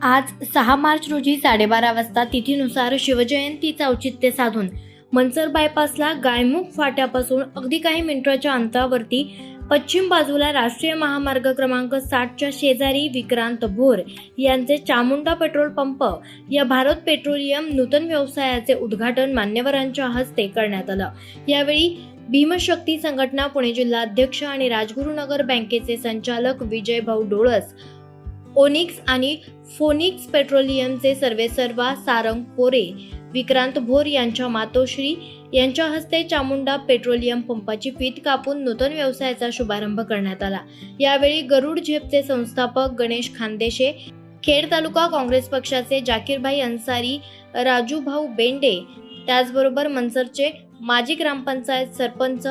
आज 6 मार्च रोजी 12:30 वाजता तिथीनुसार शिवजयंतीचं औचित्य साधून मनसर बायपासला गायमुख फाट्यापासून अगदी काही मिनिटांच्या अंतरावरती पश्चिम बाजूला राष्ट्रीय महामार्ग क्रमांक 60च्या शेजारी विक्रांत भोर यांचे चामुंडा पेट्रोल पंप या भारत पेट्रोलियम नूतन व्यवसायाचे उद्घाटन मान्यवरांच्या हस्ते करण्यात आलं। यावेळी भीमशक्ती संघटना पुणे जिल्हा अध्यक्ष आणि राजगुरुनगर बँकेचे संचालक विजय भाऊ डोळस, ओनिक्स आणि फोनिक्स पेट्रोलियमचे सर्वेसर्वा सारंग पोरे, विक्रांत भोर यांच्या मातोश्री यांच्या हस्ते चामुंडा पेट्रोलियम पंपाची फीत कापून नूतन व्यवसायाचा शुभारंभ करण्यात आला। यावेळी गरुड झेपचे संस्थापक गणेश खानदेशे, खेड तालुका काँग्रेस पक्षाचे जाकीरभाई अन्सारी, राजूभाऊ बेंडे, त्याचबरोबर मनसरचे माजी ग्रामपंचायत सरपंच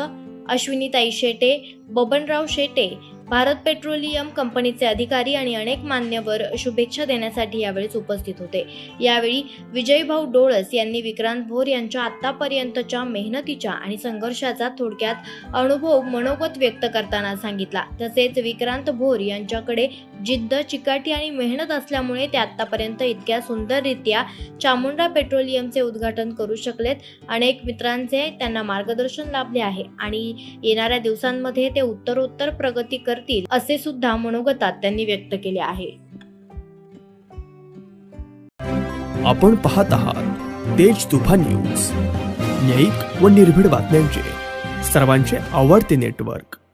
अश्विनीताई शेटे, बबनराव शेटे, भारत पेट्रोलियम कंपनीचे अधिकारी आणि अनेक मान्यवर शुभेच्छा देण्यासाठी यावेळी उपस्थित होते। यावेळी विजयभाऊ डोळस यांनी विक्रांत भोर यांच्या आतापर्यंतच्या मेहनतीच्या आणि संघर्षाचा थोडक्यात अनुभव मनोगत व्यक्त करताना सांगितला। तसेच विक्रांत भोर यांच्याकडे जिद्द, चिकाटी आणि मेहनत असल्यामुळे ते आतापर्यंत इतक्या सुंदररित्या चामुंडा पेट्रोलियमचे उद्घाटन करू शकलेत। अनेक मित्रांचे त्यांना मार्गदर्शन लाभले आहे आणि येणाऱ्या दिवसांमध्ये ते उत्तरोत्तर प्रगती करतील असे सुद्धा मनोगतात त्यांनी व्यक्त केले आहे। आपण पाहत आहात तेज तुफान न्यूज, न्यायिक व निर्भीड बातम्यांचे सर्वांचे आवडते नेटवर्क।